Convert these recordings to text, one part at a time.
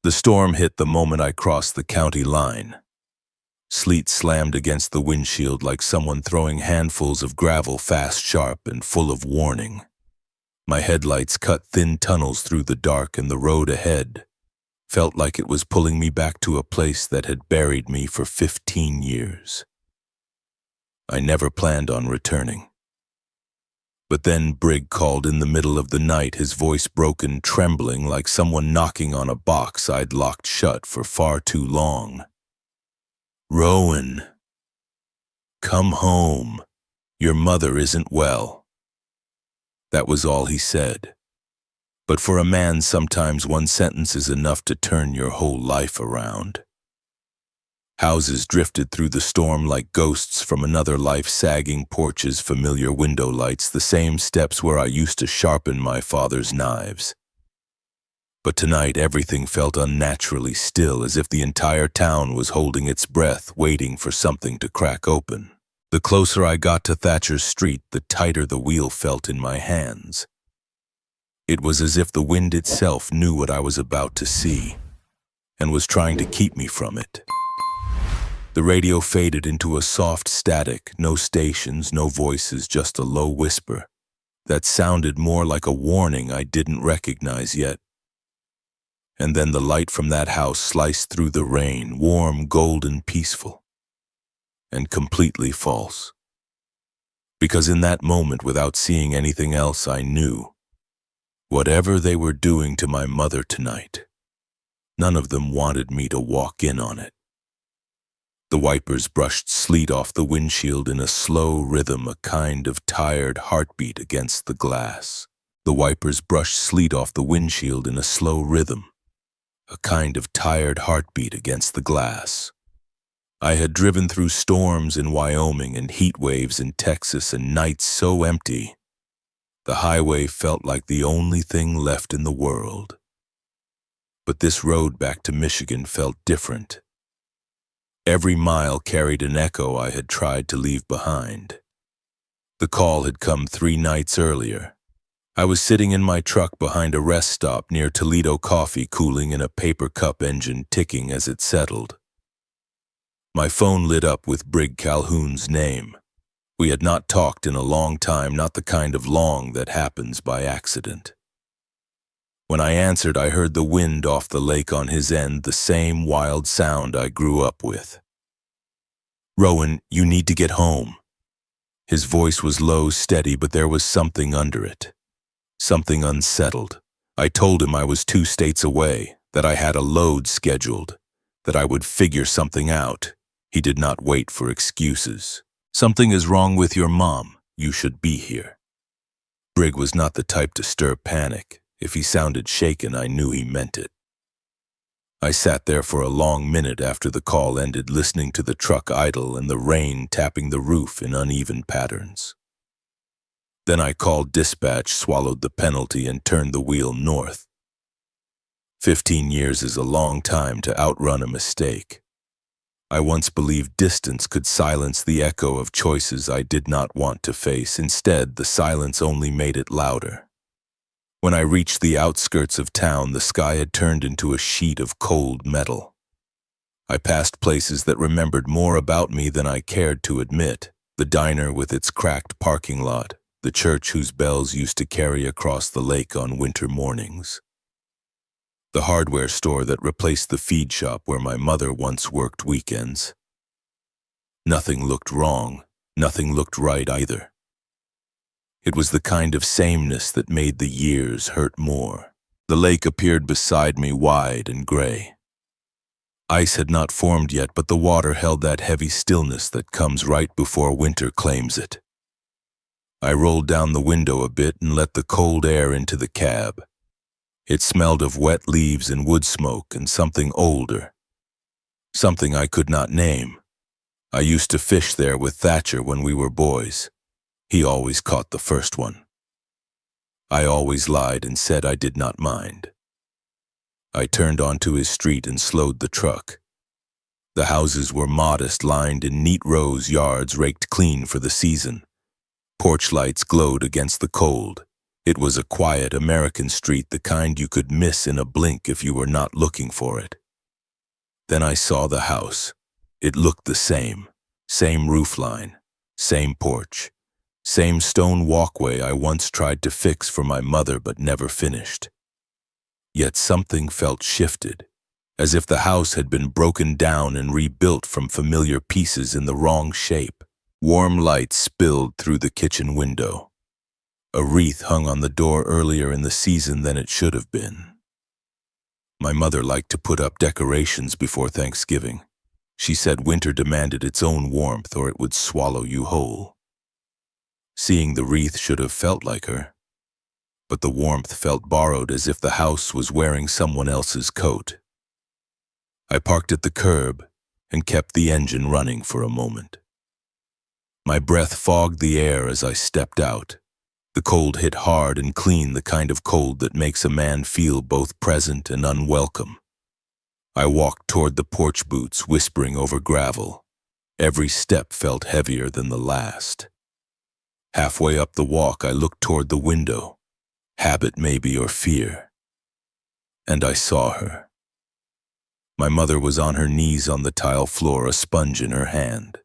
The storm hit the moment I crossed the county line. Sleet slammed against the windshield like someone throwing handfuls of gravel fast, sharp, and full of warning. My headlights cut thin tunnels through the dark, and the road ahead felt like it was pulling me back to a place that had buried me for 15 years. I never planned on returning. But then Brig called in the middle of the night, his voice broken, trembling like someone knocking on a box I'd locked shut for far too long. "Rowan, come home. Your mother isn't well." That was all he said. But for a man, sometimes one sentence is enough to turn your whole life around. Houses drifted through the storm like ghosts from another life, sagging porches, familiar window lights, the same steps where I used to sharpen my father's knives. But tonight everything felt unnaturally still, as if the entire town was holding its breath, waiting for something to crack open. The closer I got to Thatcher's Street, the tighter the wheel felt in my hands. It was as if the wind itself knew what I was about to see, and was trying to keep me from it. The radio faded into a soft static, no stations, no voices, just a low whisper that sounded more like a warning I didn't recognize yet. And then the light from that house sliced through the rain, warm, golden, peaceful, and completely false. Because in that moment, without seeing anything else, I knew whatever they were doing to my mother tonight, none of them wanted me to walk in on it. The wipers brushed sleet off the windshield in a slow rhythm, a kind of tired heartbeat against the glass. The wipers brushed sleet off the windshield in a slow rhythm, a kind of tired heartbeat against the glass. I had driven through storms in Wyoming and heat waves in Texas, and nights so empty, the highway felt like the only thing left in the world. But this road back to Michigan felt different. Every mile carried an echo I had tried to leave behind. The call had come 3 nights earlier. I was sitting in my truck behind a rest stop near Toledo Coffee, cooling in a paper cup, engine ticking as it settled. My phone lit up with Brig Calhoun's name. We had not talked in a long time, not the kind of long that happens by accident. When I answered, I heard the wind off the lake on his end, the same wild sound I grew up with. "Rowan, you need to get home." His voice was low, steady, but there was something under it. Something unsettled. I told him I was 2 states away, that I had a load scheduled, that I would figure something out. He did not wait for excuses. "Something is wrong with your mom. You should be here." Brig was not the type to stir panic. If he sounded shaken, I knew he meant it. I sat there for a long minute after the call ended, listening to the truck idle and the rain tapping the roof in uneven patterns. Then I called dispatch, swallowed the penalty, and turned the wheel north. 15 years is a long time to outrun a mistake. I once believed distance could silence the echo of choices I did not want to face. Instead, the silence only made it louder. When I reached the outskirts of town, the sky had turned into a sheet of cold metal. I passed places that remembered more about me than I cared to admit. The diner with its cracked parking lot, the church whose bells used to carry across the lake on winter mornings, the hardware store that replaced the feed shop where my mother once worked weekends. Nothing looked wrong, nothing looked right either. It was the kind of sameness that made the years hurt more. The lake appeared beside me, wide and gray. Ice had not formed yet, but the water held that heavy stillness that comes right before winter claims it. I rolled down the window a bit and let the cold air into the cab. It smelled of wet leaves and wood smoke and something older, something I could not name. I used to fish there with Thatcher when we were boys. He always caught the first one. I always lied and said I did not mind. I turned onto his street and slowed the truck. The houses were modest, lined in neat rows, yards raked clean for the season. Porch lights glowed against the cold. It was a quiet American street, the kind you could miss in a blink if you were not looking for it. Then I saw the house. It looked the same. Same roofline, same porch, same stone walkway I once tried to fix for my mother but never finished. Yet something felt shifted, as if the house had been broken down and rebuilt from familiar pieces in the wrong shape. Warm light spilled through the kitchen window. A wreath hung on the door earlier in the season than it should have been. My mother liked to put up decorations before Thanksgiving. She said winter demanded its own warmth or it would swallow you whole. Seeing the wreath should have felt like her, but the warmth felt borrowed, as if the house was wearing someone else's coat. I parked at the curb and kept the engine running for a moment. My breath fogged the air as I stepped out. The cold hit hard and clean, the kind of cold that makes a man feel both present and unwelcome. I walked toward the porch boots, whispering over gravel. Every step felt heavier than the last. Halfway up the walk, I looked toward the window. Habit maybe, or fear. And I saw her. My mother was on her knees on the tile floor, a sponge in her hand,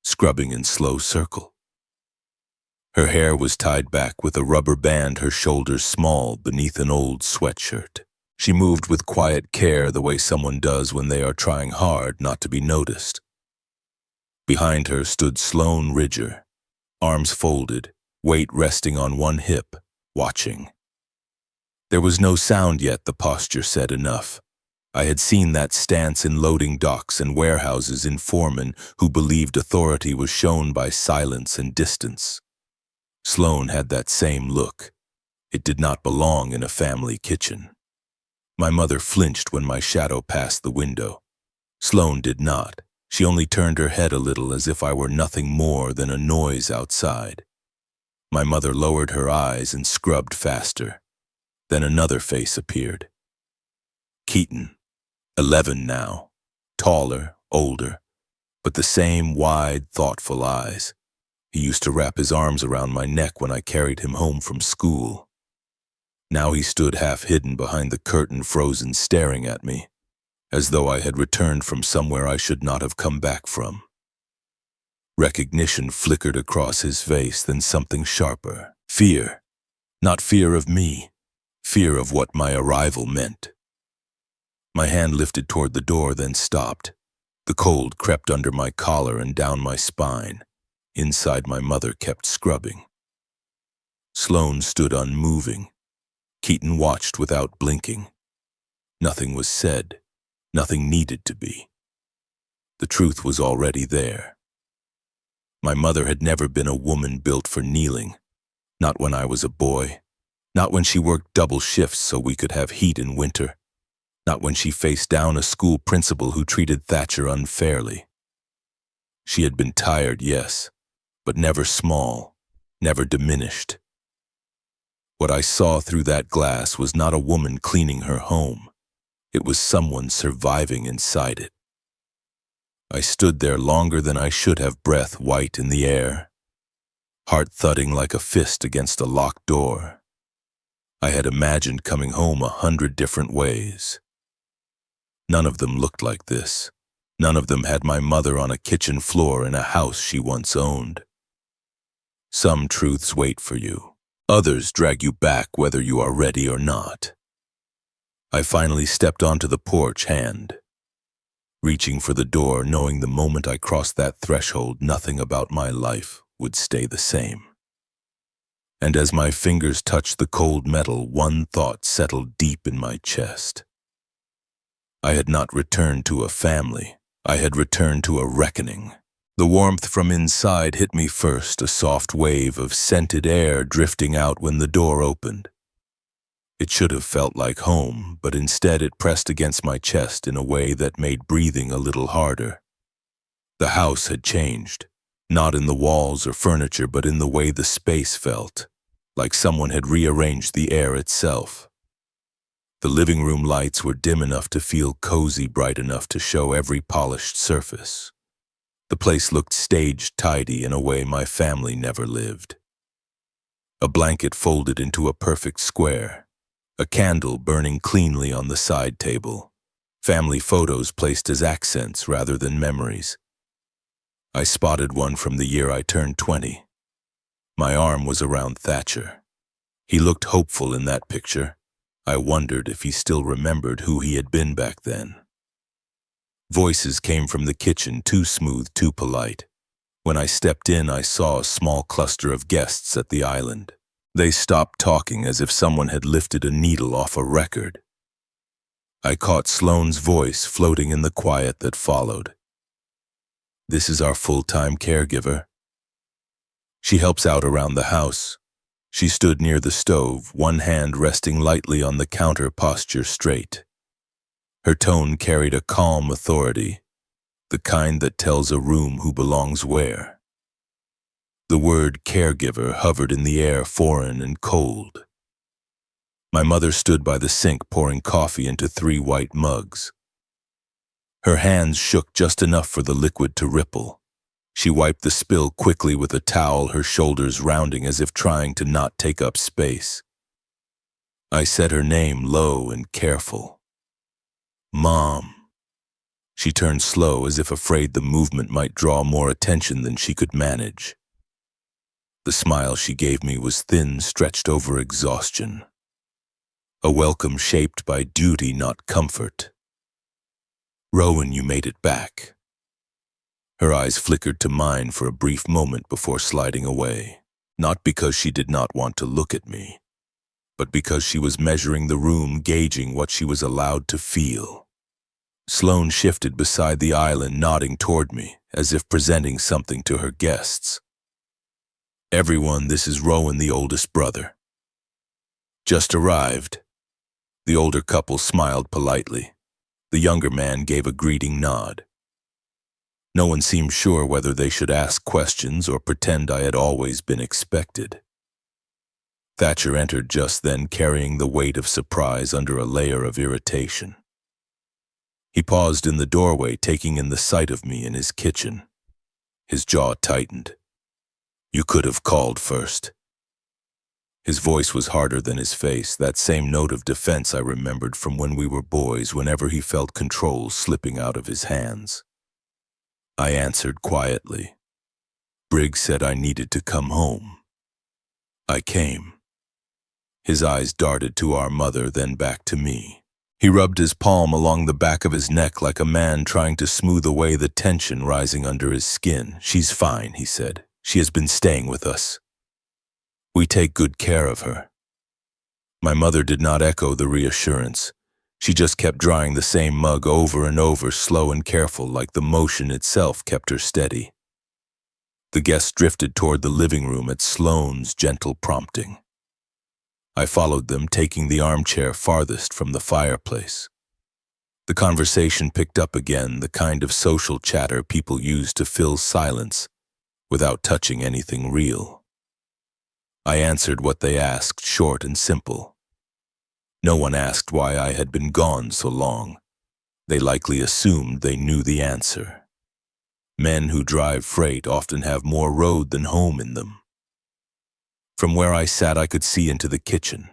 scrubbing in slow circle. Her hair was tied back with a rubber band, her shoulders small beneath an old sweatshirt. She moved with quiet care, the way someone does when they are trying hard not to be noticed. Behind her stood Sloane Ridger, arms folded, weight resting on one hip, watching. There was no sound yet, the posture said enough. I had seen that stance in loading docks and warehouses, in foremen who believed authority was shown by silence and distance. Sloane had that same look. It did not belong in a family kitchen. My mother flinched when my shadow passed the window. Sloane did not. She only turned her head a little, as if I were nothing more than a noise outside. My mother lowered her eyes and scrubbed faster. Then another face appeared. Keaton, 11 now, taller, older, but the same wide, thoughtful eyes. He used to wrap his arms around my neck when I carried him home from school. Now he stood half hidden behind the curtain, frozen, staring at me, as though I had returned from somewhere I should not have come back from. Recognition flickered across his face, then something sharper. Fear. Not fear of me. Fear of what my arrival meant. My hand lifted toward the door, then stopped. The cold crept under my collar and down my spine. Inside, my mother kept scrubbing. Sloane stood unmoving. Keaton watched without blinking. Nothing was said. Nothing needed to be. The truth was already there. My mother had never been a woman built for kneeling. Not when I was a boy. Not when she worked double shifts so we could have heat in winter. Not when she faced down a school principal who treated Thatcher unfairly. She had been tired, yes, but never small, never diminished. What I saw through that glass was not a woman cleaning her home. It was someone surviving inside it. I stood there longer than I should have, breath white in the air, heart thudding like a fist against a locked door. I had imagined coming home 100 different ways. None of them looked like this. None of them had my mother on a kitchen floor in a house she once owned. Some truths wait for you. Others drag you back whether you are ready or not. I finally stepped onto the porch, reaching for the door, knowing the moment I crossed that threshold, nothing about my life would stay the same. And as my fingers touched the cold metal, one thought settled deep in my chest. I had not returned to a family. I had returned to a reckoning. The warmth from inside hit me first, a soft wave of scented air drifting out when the door opened. It should have felt like home, but instead it pressed against my chest in a way that made breathing a little harder. The house had changed, not in the walls or furniture, but in the way the space felt, like someone had rearranged the air itself. The living room lights were dim enough to feel cozy, bright enough to show every polished surface. The place looked staged, tidy in a way my family never lived. A blanket folded into a perfect square, a candle burning cleanly on the side table, family photos placed as accents rather than memories. I spotted one from the year I turned 20. My arm was around Thatcher. He looked hopeful in that picture. I wondered if he still remembered who he had been back then. Voices came from the kitchen, too smooth, too polite. When I stepped in, I saw a small cluster of guests at the island. They stopped talking as if someone had lifted a needle off a record. I caught Sloane's voice floating in the quiet that followed. "This is our full-time caregiver. She helps out around the house." She stood near the stove, one hand resting lightly on the counter, posture straight. Her tone carried a calm authority, the kind that tells a room who belongs where. The word caregiver hovered in the air, foreign and cold. My mother stood by the sink pouring coffee into 3 white mugs. Her hands shook just enough for the liquid to ripple. She wiped the spill quickly with a towel, her shoulders rounding as if trying to not take up space. I said her name low and careful. "Mom." She turned slow, as if afraid the movement might draw more attention than she could manage. The smile she gave me was thin, stretched over exhaustion. A welcome shaped by duty, not comfort. "Rowan, you made it back." Her eyes flickered to mine for a brief moment before sliding away, not because she did not want to look at me, but because she was measuring the room, gauging what she was allowed to feel. Sloane shifted beside the island, nodding toward me, as if presenting something to her guests. "Everyone, this is Rowan, the oldest brother." "Just arrived." The older couple smiled politely. The younger man gave a greeting nod. No one seemed sure whether they should ask questions or pretend I had always been expected. Thatcher entered just then, carrying the weight of surprise under a layer of irritation. He paused in the doorway, taking in the sight of me in his kitchen. His jaw tightened. "You could have called first." His voice was harder than his face, that same note of defense I remembered from when we were boys, whenever he felt control slipping out of his hands. I answered quietly. "Briggs said I needed to come home. I came." His eyes darted to our mother, then back to me. He rubbed his palm along the back of his neck like a man trying to smooth away the tension rising under his skin. "She's fine," he said. "She has been staying with us. We take good care of her." My mother did not echo the reassurance. She just kept drying the same mug over and over, slow and careful, like the motion itself kept her steady. The guests drifted toward the living room at Sloane's gentle prompting. I followed them, taking the armchair farthest from the fireplace. The conversation picked up again, the kind of social chatter people use to fill silence without touching anything real. I answered what they asked, short and simple. No one asked why I had been gone so long. They likely assumed they knew the answer. Men who drive freight often have more road than home in them. From where I sat, I could see into the kitchen.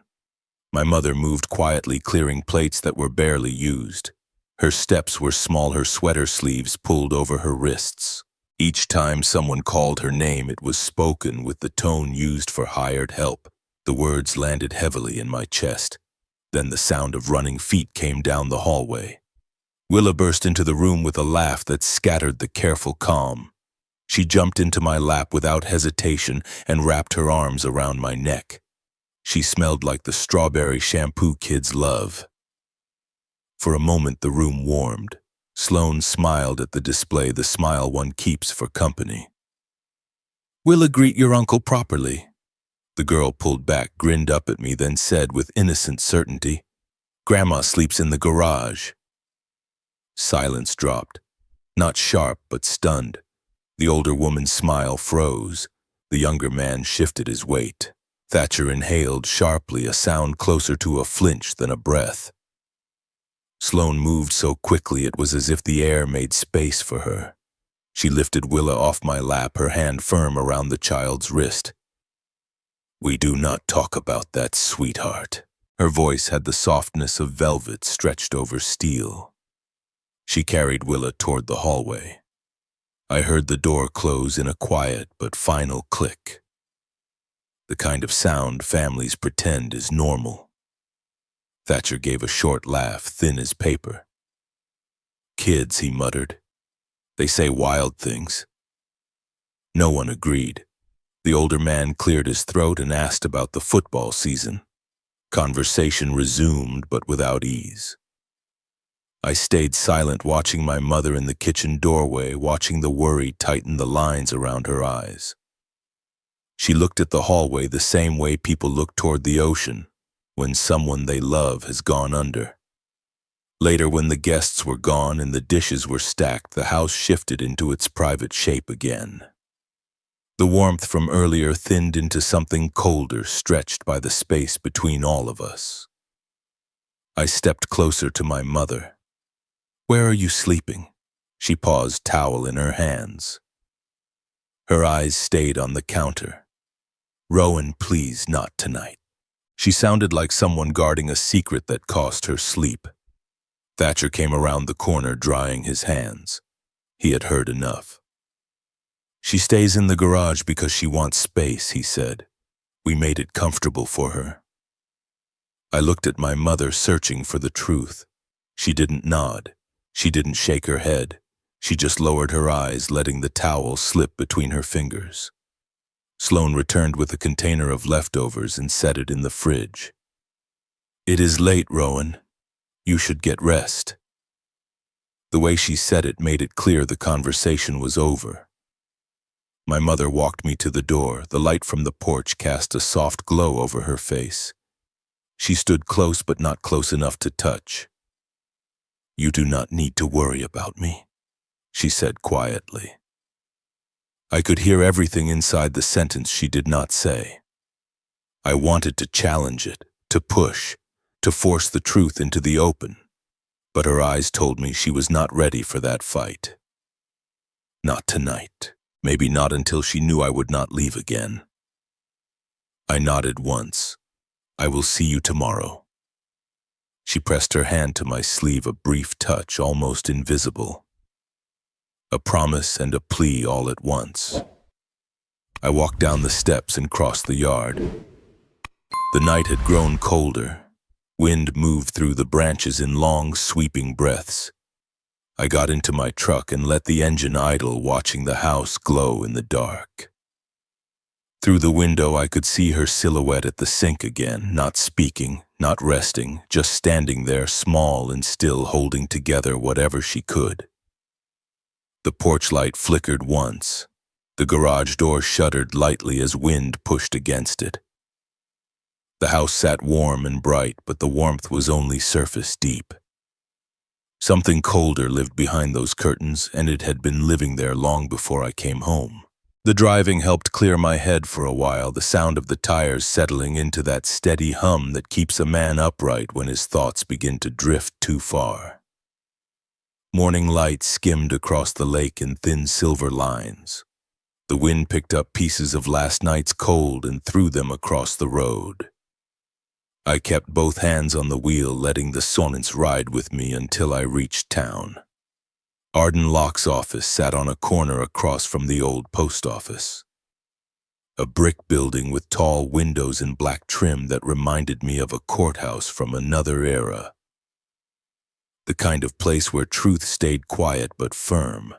My mother moved quietly, clearing plates that were barely used. Her steps were small, her sweater sleeves pulled over her wrists. Each time someone called her name, it was spoken with the tone used for hired help. The words landed heavily in my chest. Then the sound of running feet came down the hallway. Willa burst into the room with a laugh that scattered the careful calm. She jumped into my lap without hesitation and wrapped her arms around my neck. She smelled like the strawberry shampoo kids love. For a moment the room warmed. Sloane smiled at the display, the smile one keeps for company. "Willa, greet your uncle properly." The girl pulled back, grinned up at me, then said with innocent certainty, "Grandma sleeps in the garage." Silence dropped. Not sharp, but stunned. The older woman's smile froze. The younger man shifted his weight. Thatcher inhaled sharply, a sound closer to a flinch than a breath. Sloane moved so quickly it was as if the air made space for her. She lifted Willa off my lap, her hand firm around the child's wrist. We do not talk about that, sweetheart. Her voice had the softness of velvet stretched over steel. She carried Willa toward the hallway. I heard the door close in a quiet but final click. The kind of sound families pretend is normal. Thatcher gave a short laugh, thin as paper. Kids, he muttered. They say wild things. No one agreed. The older man cleared his throat and asked about the football season. Conversation resumed, but without ease. I stayed silent, watching my mother in the kitchen doorway, watching the worry tighten the lines around her eyes. She looked at the hallway the same way people look toward the ocean when someone they love has gone under. Later, when the guests were gone and the dishes were stacked, the house shifted into its private shape again. The warmth from earlier thinned into something colder, stretched by the space between all of us. I stepped closer to my mother. "Where are you sleeping?" She paused, towel in her hands. Her eyes stayed on the counter. "Rowan, please, not tonight." She sounded like someone guarding a secret that cost her sleep. Thatcher came around the corner, drying his hands. He had heard enough. "She stays in the garage because she wants space," he said. "We made it comfortable for her." I looked at my mother, searching for the truth. She didn't nod. She didn't shake her head. She just lowered her eyes, letting the towel slip between her fingers. Sloane returned with a container of leftovers and set it in the fridge. "It is late, Rowan. You should get rest." The way she said it made it clear the conversation was over. My mother walked me to the door. The light from the porch cast a soft glow over her face. She stood close, but not close enough to touch. "You do not need to worry about me," she said quietly. I could hear everything inside the sentence she did not say. I wanted to challenge it, to push, to force the truth into the open, but her eyes told me she was not ready for that fight. Not tonight. Maybe not until she knew I would not leave again. I nodded once. "I will see you tomorrow." She pressed her hand to my sleeve, a brief touch, almost invisible. A promise and a plea all at once. I walked down the steps and crossed the yard. The night had grown colder. Wind moved through the branches in long, sweeping breaths. I got into my truck and let the engine idle, watching the house glow in the dark. Through the window, I could see her silhouette at the sink again, not speaking, not resting, just standing there, small and still, holding together whatever she could. The porch light flickered once. The garage door shuddered lightly as wind pushed against it. The house sat warm and bright, but the warmth was only surface deep. Something colder lived behind those curtains, and it had been living there long before I came home. The driving helped clear my head for a while, the sound of the tires settling into that steady hum that keeps a man upright when his thoughts begin to drift too far. Morning light skimmed across the lake in thin silver lines. The wind picked up pieces of last night's cold and threw them across the road. I kept both hands on the wheel, letting the sonnets ride with me until I reached town. Arden Locke's office sat on a corner across from the old post office. A brick building with tall windows and black trim that reminded me of a courthouse from another era. The kind of place where truth stayed quiet but firm.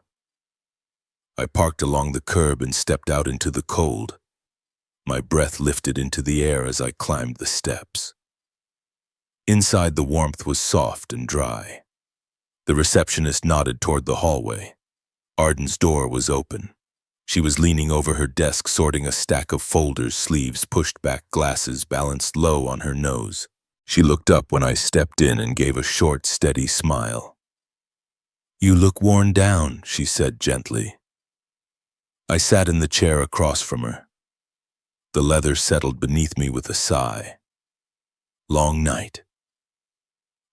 I parked along the curb and stepped out into the cold. My breath lifted into the air as I climbed the steps. Inside, the warmth was soft and dry. The receptionist nodded toward the hallway. Arden's door was open. She was leaning over her desk, sorting a stack of folders, sleeves pushed back, glasses balanced low on her nose. She looked up when I stepped in and gave a short, steady smile. "You look worn down," she said gently. I sat in the chair across from her. The leather settled beneath me with a sigh. "Long night."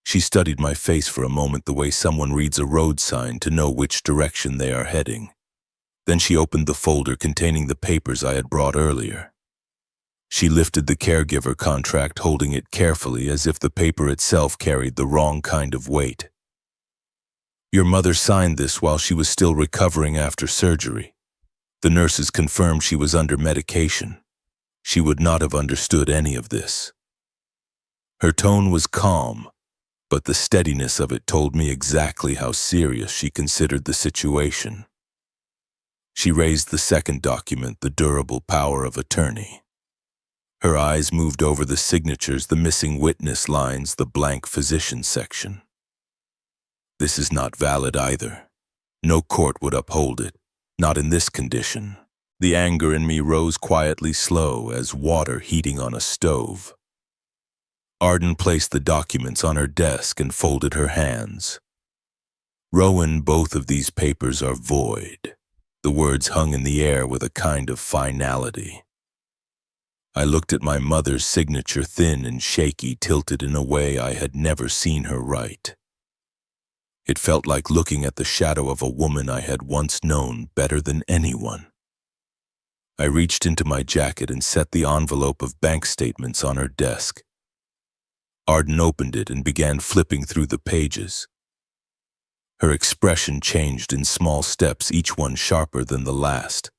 She studied my face for a moment, the way someone reads a road sign to know which direction they are heading. Then she opened the folder containing the papers I had brought earlier. She lifted the caregiver contract, holding it carefully as if the paper itself carried the wrong kind of weight. Your mother signed this while she was still recovering after surgery. The nurses confirmed she was under medication. She would not have understood any of this. Her tone was calm, but the steadiness of it told me exactly how serious she considered the situation. She raised the second document, the durable power of attorney. Her eyes moved over the signatures, the missing witness lines, the blank physician section. This is not valid either. No court would uphold it, not in this condition. The anger in me rose quietly, slow as water heating on a stove. Arden placed the documents on her desk and folded her hands. Rowan, both of these papers are void. The words hung in the air with a kind of finality. I looked at my mother's signature, thin and shaky, tilted in a way I had never seen her write. It felt like looking at the shadow of a woman I had once known better than anyone. I reached into my jacket and set the envelope of bank statements on her desk. Arden opened it and began flipping through the pages. Her expression changed in small steps, each one sharper than the last.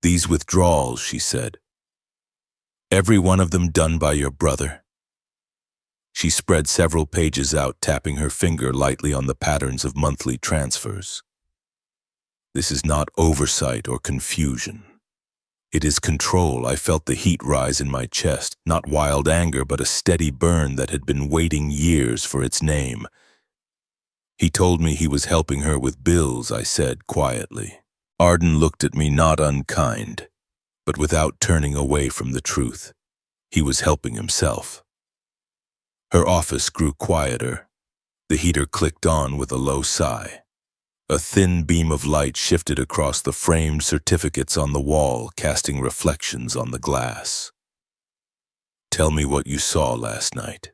"These withdrawals," she said. "Every one of them done by your brother." She spread several pages out, tapping her finger lightly on the patterns of monthly transfers. "This is not oversight or confusion. It is control." I felt the heat rise in my chest, not wild anger, but a steady burn that had been waiting years for its name. "He told me he was helping her with bills," I said quietly. Arden looked at me, not unkind, but without turning away from the truth. He was helping himself. Her office grew quieter. The heater clicked on with a low sigh. A thin beam of light shifted across the framed certificates on the wall, casting reflections on the glass. "Tell me what you saw last night."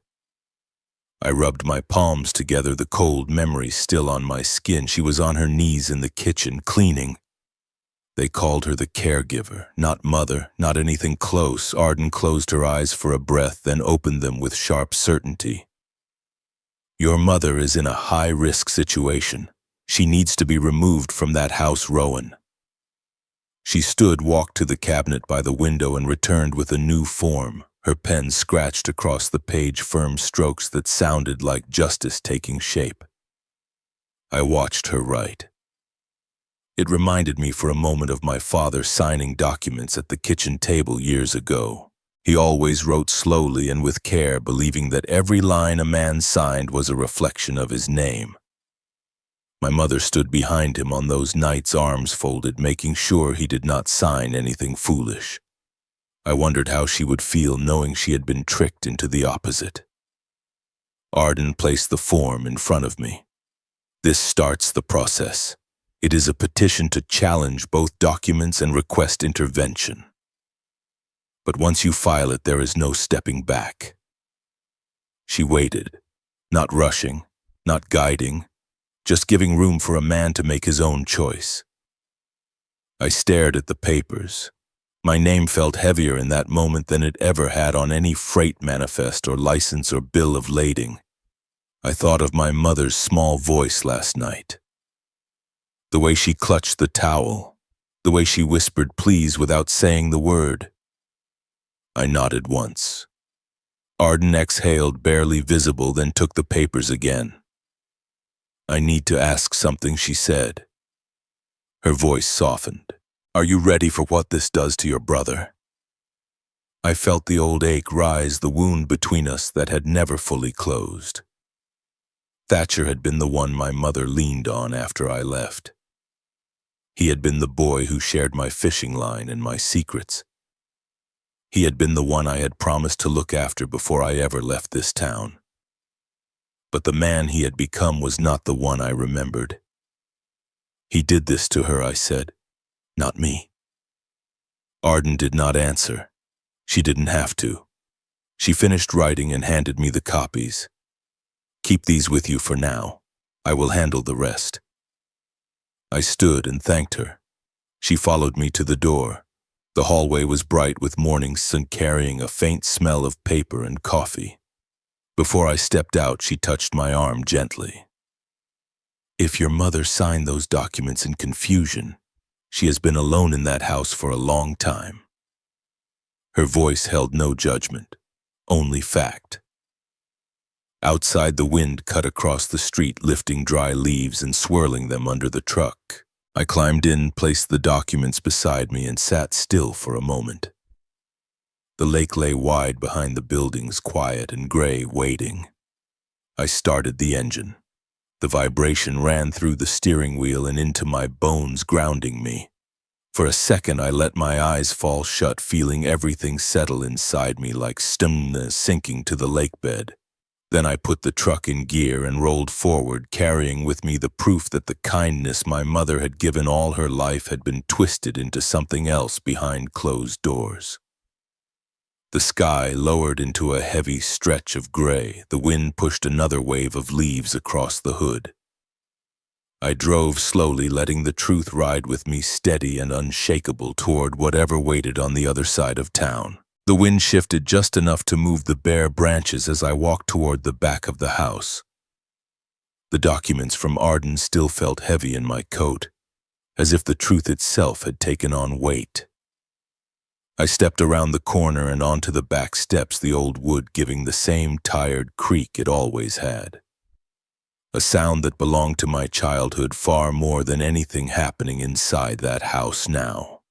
I rubbed my palms together, the cold memory still on my skin. She was on her knees in the kitchen, cleaning. They called her the caregiver, not mother, not anything close. Arden closed her eyes for a breath, then opened them with sharp certainty. "Your mother is in a high-risk situation. She needs to be removed from that house, Rowan." She stood, walked to the cabinet by the window, and returned with a new form. Her pen scratched across the page, firm strokes that sounded like justice taking shape. I watched her write. It reminded me for a moment of my father signing documents at the kitchen table years ago. He always wrote slowly and with care, believing that every line a man signed was a reflection of his name. My mother stood behind him on those nights, arms folded, making sure he did not sign anything foolish. I wondered how she would feel knowing she had been tricked into the opposite. Arden placed the form in front of me. "This starts the process. It is a petition to challenge both documents and request intervention. But once you file it, there is no stepping back." She waited, not rushing, not guiding, just giving room for a man to make his own choice. I stared at the papers. My name felt heavier in that moment than it ever had on any freight manifest or license or bill of lading. I thought of my mother's small voice last night. The way she clutched the towel, the way she whispered please without saying the word. I nodded once. Arden exhaled, barely visible, then took the papers again. "I need to ask something," she said. Her voice softened. "Are you ready for what this does to your brother?" I felt the old ache rise, the wound between us that had never fully closed. Thatcher had been the one my mother leaned on after I left. He had been the boy who shared my fishing line and my secrets. He had been the one I had promised to look after before I ever left this town. But the man he had become was not the one I remembered. "He did this to her," I said, "not me." Arden did not answer. She didn't have to. She finished writing and handed me the copies. "Keep these with you for now. I will handle the rest." I stood and thanked her. She followed me to the door. The hallway was bright with morning sun carrying a faint smell of paper and coffee. Before I stepped out, she touched my arm gently. "If your mother signed those documents in confusion, she has been alone in that house for a long time." Her voice held no judgment, only fact. Outside, the wind cut across the street, lifting dry leaves and swirling them under the truck. I climbed in, placed the documents beside me, and sat still for a moment. The lake lay wide behind the buildings, quiet and gray, waiting. I started the engine. The vibration ran through the steering wheel and into my bones, grounding me. For a second, I let my eyes fall shut, feeling everything settle inside me like stone sinking to the lake bed. Then I put the truck in gear and rolled forward, carrying with me the proof that the kindness my mother had given all her life had been twisted into something else behind closed doors. The sky lowered into a heavy stretch of gray. The wind pushed another wave of leaves across the hood. I drove slowly, letting the truth ride with me, steady and unshakable, toward whatever waited on the other side of town. The wind shifted just enough to move the bare branches as I walked toward the back of the house. The documents from Arden still felt heavy in my coat, as if the truth itself had taken on weight. I stepped around the corner and onto the back steps, the old wood giving the same tired creak it always had. A sound that belonged to my childhood far more than anything happening inside that house now.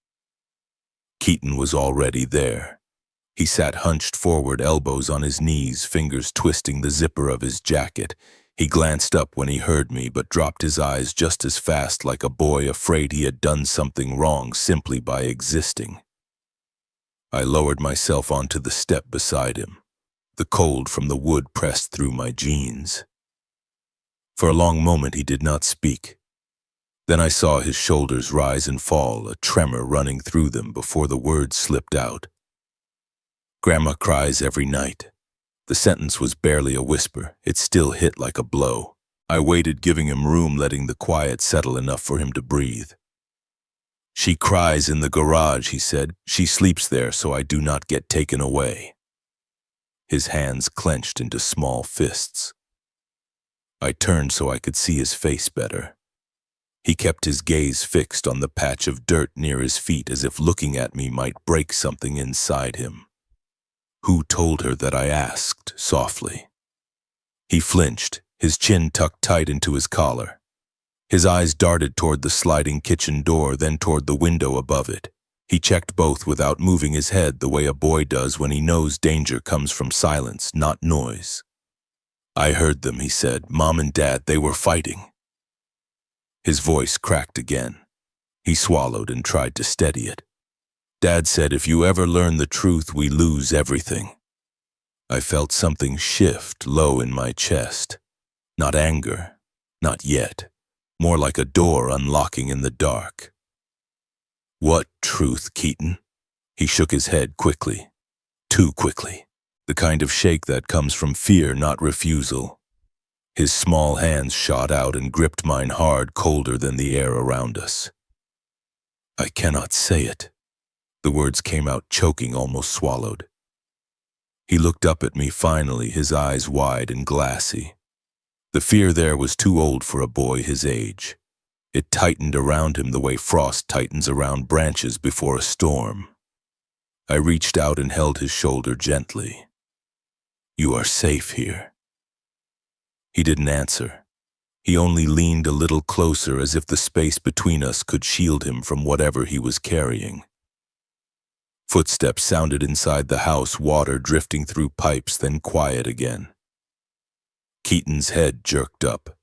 Keaton was already there. He sat hunched forward, elbows on his knees, fingers twisting the zipper of his jacket. He glanced up when he heard me, but dropped his eyes just as fast, like a boy afraid he had done something wrong simply by existing. I lowered myself onto the step beside him. The cold from the wood pressed through my jeans. For a long moment he did not speak. Then I saw his shoulders rise and fall, a tremor running through them before the words slipped out. "Grandma cries every night." The sentence was barely a whisper. It still hit like a blow. I waited, giving him room, letting the quiet settle enough for him to breathe. "She cries in the garage," he said. "She sleeps there so I do not get taken away." His hands clenched into small fists. I turned so I could see his face better. He kept his gaze fixed on the patch of dirt near his feet, as if looking at me might break something inside him. "Who told her that?" I asked, softly. He flinched, his chin tucked tight into his collar. His eyes darted toward the sliding kitchen door, then toward the window above it. He checked both without moving his head, the way a boy does when he knows danger comes from silence, not noise. "I heard them," he said. "Mom and Dad, they were fighting." His voice cracked again. He swallowed and tried to steady it. "Dad said, if you ever learn the truth, we lose everything." I felt something shift low in my chest. Not anger, not yet. More like a door unlocking in the dark. "What truth, Keaton?" He shook his head quickly. Too quickly. The kind of shake that comes from fear, not refusal. His small hands shot out and gripped mine hard, colder than the air around us. "I cannot say it." The words came out choking, almost swallowed. He looked up at me finally, his eyes wide and glassy. The fear there was too old for a boy his age. It tightened around him the way frost tightens around branches before a storm. I reached out and held his shoulder gently. "You are safe here." He didn't answer. He only leaned a little closer, as if the space between us could shield him from whatever he was carrying. Footsteps sounded inside the house, water drifting through pipes, then quiet again. Keaton's head jerked up.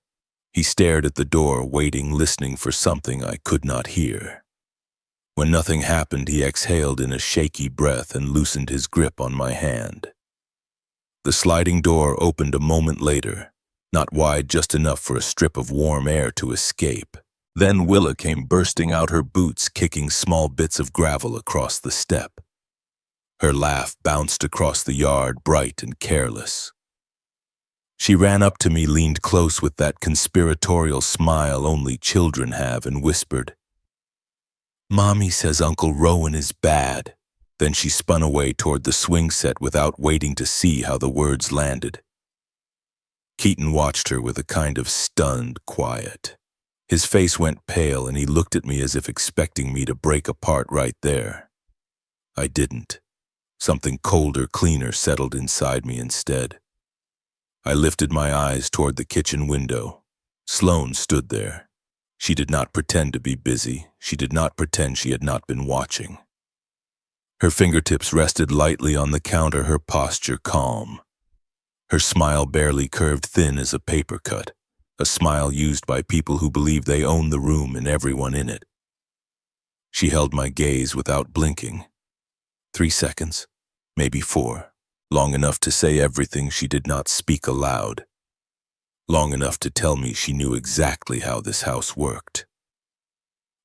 He stared at the door, waiting, listening for something I could not hear. When nothing happened, he exhaled in a shaky breath and loosened his grip on my hand. The sliding door opened a moment later, not wide, just enough for a strip of warm air to escape. Then Willa came bursting out, her boots kicking small bits of gravel across the step. Her laugh bounced across the yard, bright and careless. She ran up to me, leaned close with that conspiratorial smile only children have, and whispered, Mommy says Uncle Rowan is bad. Then she spun away toward the swing set without waiting to see how the words landed. Keaton watched her with a kind of stunned quiet. His face went pale and he looked at me as if expecting me to break apart right there. I didn't. Something colder, cleaner settled inside me instead. I lifted my eyes toward the kitchen window. Sloane stood there. She did not pretend to be busy. She did not pretend she had not been watching. Her fingertips rested lightly on the counter, her posture calm. Her smile barely curved, thin as a paper cut, a smile used by people who believe they own the room and everyone in it. She held my gaze without blinking. 3 seconds, maybe 4, long enough to say everything she did not speak aloud. Long enough to tell me she knew exactly how this house worked.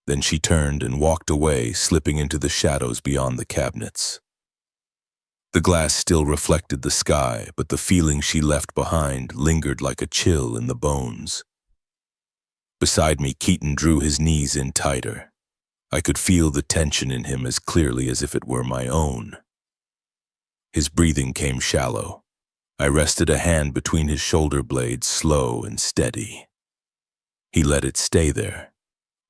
Then she turned and walked away, slipping into the shadows beyond the cabinets. The glass still reflected the sky, but the feeling she left behind lingered like a chill in the bones. Beside me, Keaton drew his knees in tighter. I could feel the tension in him as clearly as if it were my own. His breathing came shallow. I rested a hand between his shoulder blades, slow and steady. He let it stay there.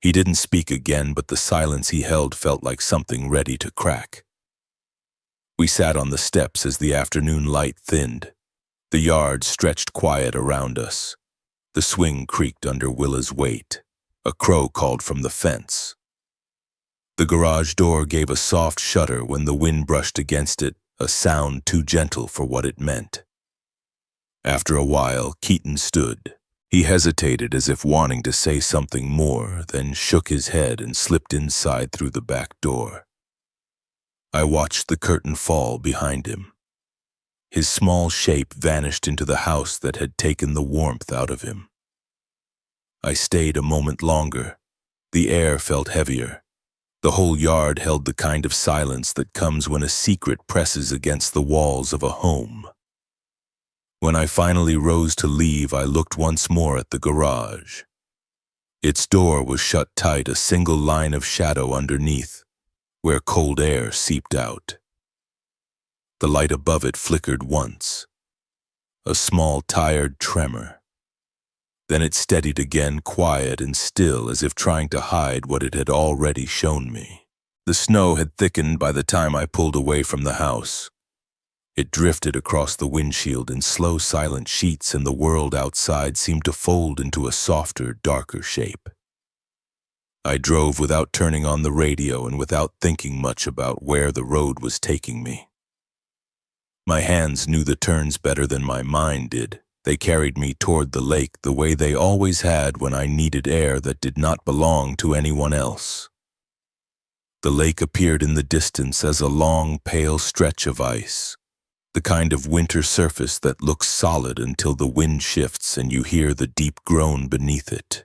He didn't speak again, but the silence he held felt like something ready to crack. We sat on the steps as the afternoon light thinned. The yard stretched quiet around us. The swing creaked under Willa's weight. A crow called from the fence. The garage door gave a soft shudder when the wind brushed against it, a sound too gentle for what it meant. After a while, Keaton stood. He hesitated as if wanting to say something more, then shook his head and slipped inside through the back door. I watched the curtain fall behind him. His small shape vanished into the house that had taken the warmth out of him. I stayed a moment longer. The air felt heavier. The whole yard held the kind of silence that comes when a secret presses against the walls of a home. When I finally rose to leave, I looked once more at the garage. Its door was shut tight, a single line of shadow underneath, where cold air seeped out. The light above it flickered once. A small, tired tremor. Then it steadied again, quiet and still, as if trying to hide what it had already shown me. The snow had thickened by the time I pulled away from the house. It drifted across the windshield in slow, silent sheets, and the world outside seemed to fold into a softer, darker shape. I drove without turning on the radio and without thinking much about where the road was taking me. My hands knew the turns better than my mind did. They carried me toward the lake the way they always had when I needed air that did not belong to anyone else. The lake appeared in the distance as a long, pale stretch of ice. The kind of winter surface that looks solid until the wind shifts and you hear the deep groan beneath it.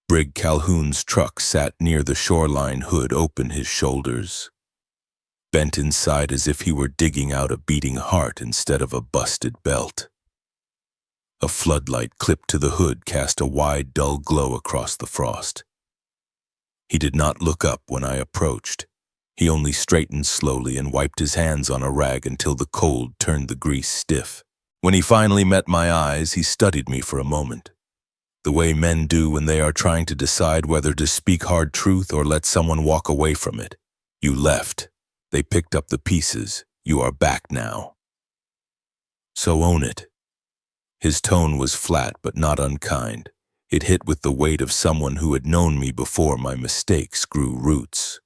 Brig Calhoun's truck sat near the shoreline, hood open, his shoulders bent inside as if he were digging out a beating heart instead of a busted belt. A floodlight clipped to the hood cast a wide, dull glow across the frost. He did not look up when I approached. He only straightened slowly and wiped his hands on a rag until the cold turned the grease stiff. When he finally met my eyes, he studied me for a moment, the way men do when they are trying to decide whether to speak hard truth or let someone walk away from it. You left. They picked up the pieces. You are back now. So own it. His tone was flat but not unkind. It hit with the weight of someone who had known me before my mistakes grew roots.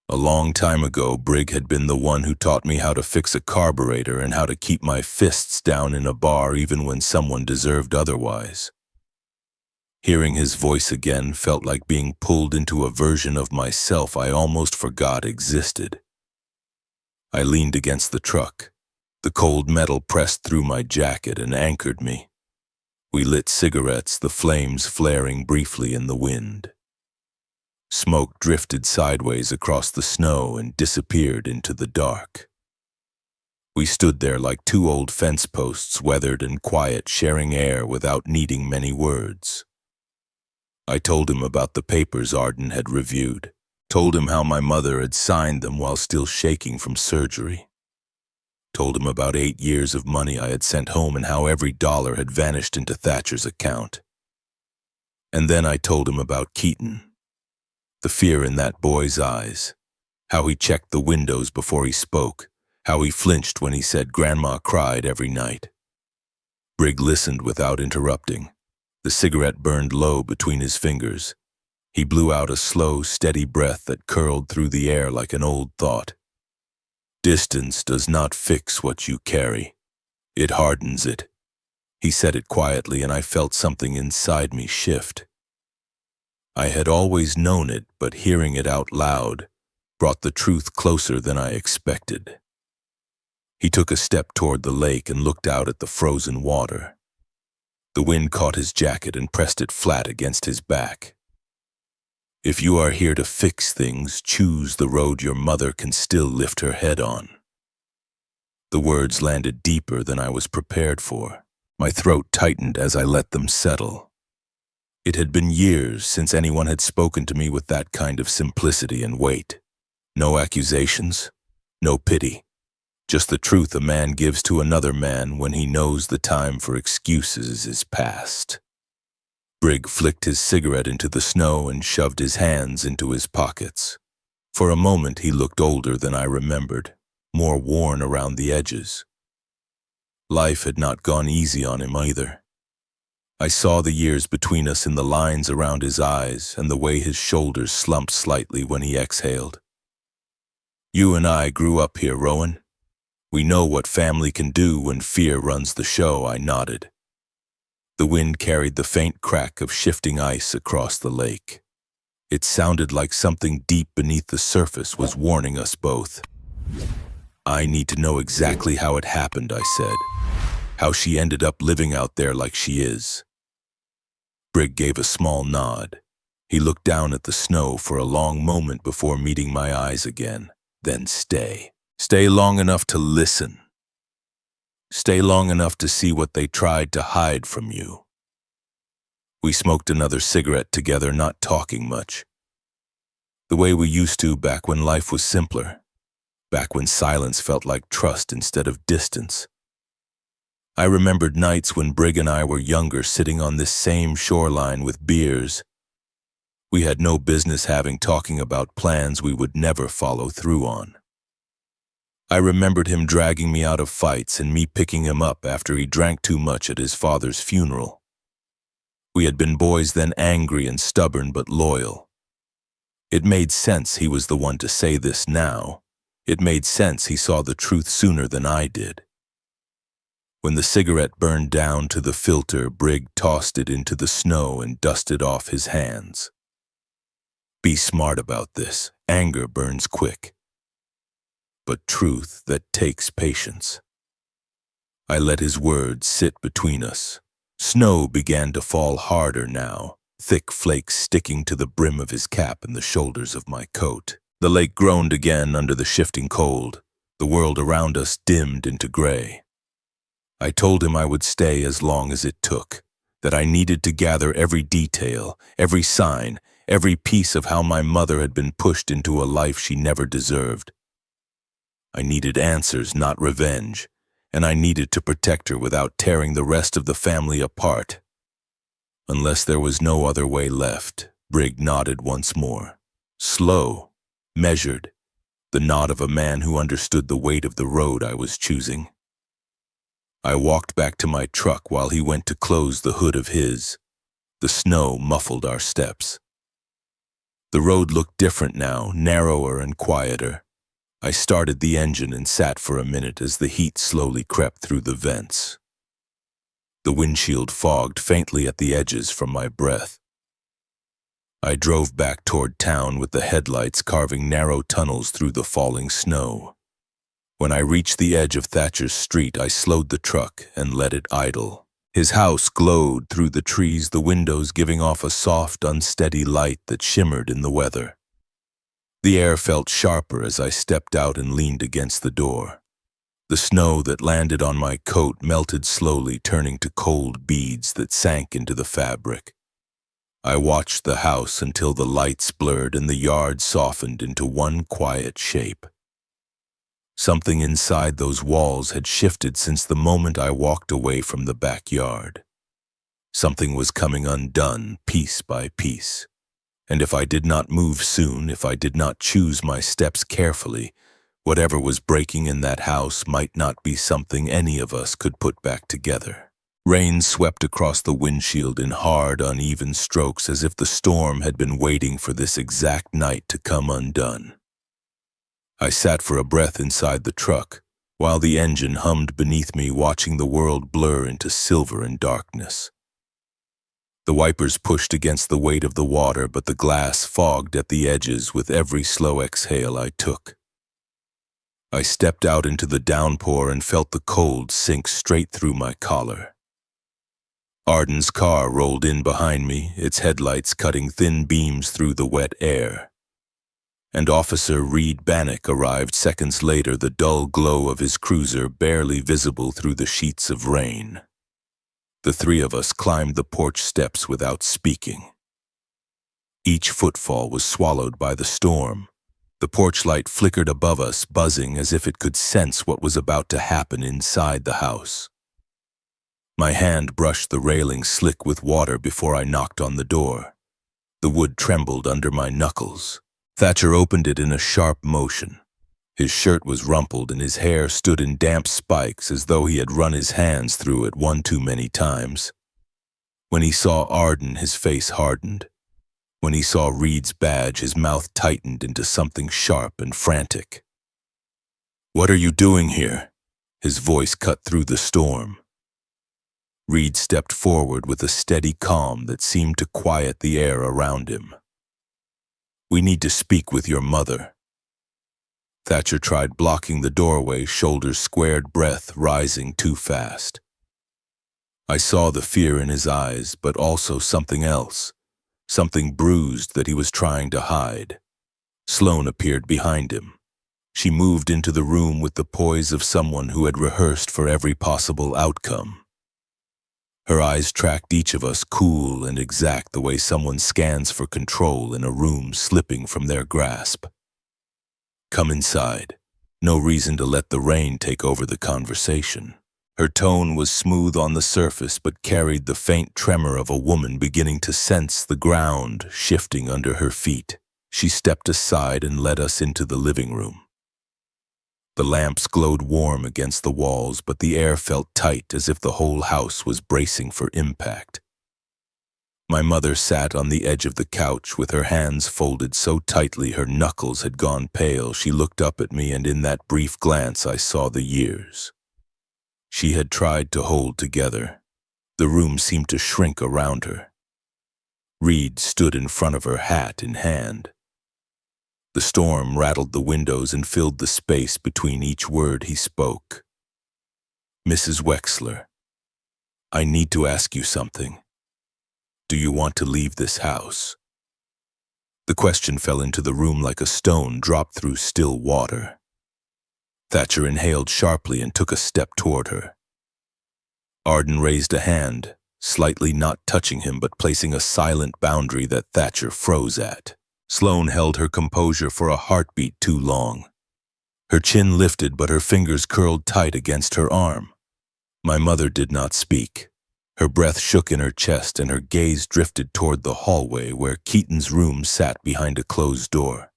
A long time ago, Brig had been the one who taught me how to fix a carburetor and how to keep my fists down in a bar even when someone deserved otherwise. Hearing his voice again felt like being pulled into a version of myself I almost forgot existed. I leaned against the truck. The cold metal pressed through my jacket and anchored me. We lit cigarettes, the flames flaring briefly in the wind. Smoke drifted sideways across the snow and disappeared into the dark. We stood there like two old fence posts, weathered and quiet, sharing air without needing many words. I told him about the papers Arden had reviewed, told him how my mother had signed them while still shaking from surgery, told him about 8 years of money I had sent home and how every dollar had vanished into Thatcher's account. And then I told him about Keaton, the fear in that boy's eyes, how he checked the windows before he spoke, how he flinched when he said Grandma cried every night. Brig listened without interrupting. The cigarette burned low between his fingers. He blew out a slow, steady breath that curled through the air like an old thought. Distance does not fix what you carry. It hardens it. He said it quietly, and I felt something inside me shift. I had always known it, but hearing it out loud brought the truth closer than I expected. He took a step toward the lake and looked out at the frozen water. The wind caught his jacket and pressed it flat against his back. If you are here to fix things, choose the road your mother can still lift her head on. The words landed deeper than I was prepared for. My throat tightened as I let them settle. It had been years since anyone had spoken to me with that kind of simplicity and weight. No accusations, no pity. Just the truth a man gives to another man when he knows the time for excuses is past. Brig flicked his cigarette into the snow and shoved his hands into his pockets. For a moment he looked older than I remembered, more worn around the edges. Life had not gone easy on him either. I saw the years between us in the lines around his eyes and the way his shoulders slumped slightly when he exhaled. You and I grew up here, Rowan. We know what family can do when fear runs the show, I nodded. The wind carried the faint crack of shifting ice across the lake. It sounded like something deep beneath the surface was warning us both. I need to know exactly how it happened, I said. How she ended up living out there like she is. Brig gave a small nod. He looked down at the snow for a long moment before meeting my eyes again. Then stay. Stay long enough to listen. Stay long enough to see what they tried to hide from you. We smoked another cigarette together, not talking much. The way we used to back when life was simpler. Back when silence felt like trust instead of distance. I remembered nights when Brig and I were younger, sitting on this same shoreline with beers. We had no business talking about plans we would never follow through on. I remembered him dragging me out of fights and me picking him up after he drank too much at his father's funeral. We had been boys then, angry and stubborn but loyal. It made sense he was the one to say this now. It made sense he saw the truth sooner than I did. When the cigarette burned down to the filter, Brig tossed it into the snow and dusted off his hands. Be smart about this. Anger burns quick. But truth, that takes patience. I let his words sit between us. Snow began to fall harder now, thick flakes sticking to the brim of his cap and the shoulders of my coat. The lake groaned again under the shifting cold. The world around us dimmed into gray. I told him I would stay as long as it took, that I needed to gather every detail, every sign, every piece of how my mother had been pushed into a life she never deserved. I needed answers, not revenge, and I needed to protect her without tearing the rest of the family apart. Unless there was no other way left, Brig nodded once more. Slow, measured, the nod of a man who understood the weight of the road I was choosing. I walked back to my truck while he went to close the hood of his. The snow muffled our steps. The road looked different now, narrower and quieter. I started the engine and sat for a minute as the heat slowly crept through the vents. The windshield fogged faintly at the edges from my breath. I drove back toward town with the headlights carving narrow tunnels through the falling snow. When I reached the edge of Thatcher's street, I slowed the truck and let it idle. His house glowed through the trees, the windows giving off a soft, unsteady light that shimmered in the weather. The air felt sharper as I stepped out and leaned against the door. The snow that landed on my coat melted slowly, turning to cold beads that sank into the fabric. I watched the house until the lights blurred and the yard softened into one quiet shape. Something inside those walls had shifted since the moment I walked away from the backyard. Something was coming undone, piece by piece. And if I did not move soon, if I did not choose my steps carefully, whatever was breaking in that house might not be something any of us could put back together. Rain swept across the windshield in hard, uneven strokes as if the storm had been waiting for this exact night to come undone. I sat for a breath inside the truck, while the engine hummed beneath me, watching the world blur into silver and darkness. The wipers pushed against the weight of the water, but the glass fogged at the edges with every slow exhale I took. I stepped out into the downpour and felt the cold sink straight through my collar. Arden's car rolled in behind me, its headlights cutting thin beams through the wet air. And Officer Reed Bannock arrived seconds later, the dull glow of his cruiser barely visible through the sheets of rain. The three of us climbed the porch steps without speaking. Each footfall was swallowed by the storm. The porch light flickered above us, buzzing as if it could sense what was about to happen inside the house. My hand brushed the railing slick with water before I knocked on the door. The wood trembled under my knuckles. Thatcher opened it in a sharp motion. His shirt was rumpled and his hair stood in damp spikes as though he had run his hands through it one too many times. When he saw Arden, his face hardened. When he saw Reed's badge, his mouth tightened into something sharp and frantic. "What are you doing here?" His voice cut through the storm. Reed stepped forward with a steady calm that seemed to quiet the air around him. "We need to speak with your mother." Thatcher tried blocking the doorway, shoulders squared, breath rising too fast. I saw the fear in his eyes, but also something else, something bruised that he was trying to hide. Sloane appeared behind him. She moved into the room with the poise of someone who had rehearsed for every possible outcome. Her eyes tracked each of us, cool and exact, the way someone scans for control in a room slipping from their grasp. "Come inside." No reason to let the rain take over the conversation. Her tone was smooth on the surface, but carried the faint tremor of a woman beginning to sense the ground shifting under her feet. She stepped aside and led us into the living room. The lamps glowed warm against the walls, but the air felt tight, as if the whole house was bracing for impact. My mother sat on the edge of the couch with her hands folded so tightly her knuckles had gone pale. She looked up at me, and in that brief glance I saw the years she had tried to hold together. The room seemed to shrink around her. Reed stood in front of her, hat in hand. The storm rattled the windows and filled the space between each word he spoke. "Mrs. Wexler, I need to ask you something. Do you want to leave this house?" The question fell into the room like a stone dropped through still water. Thatcher inhaled sharply and took a step toward her. Arden raised a hand, slightly not touching him but placing a silent boundary that Thatcher froze at. Sloane held her composure for a heartbeat too long. Her chin lifted, but her fingers curled tight against her arm. My mother did not speak. Her breath shook in her chest and her gaze drifted toward the hallway where Keaton's room sat behind a closed door.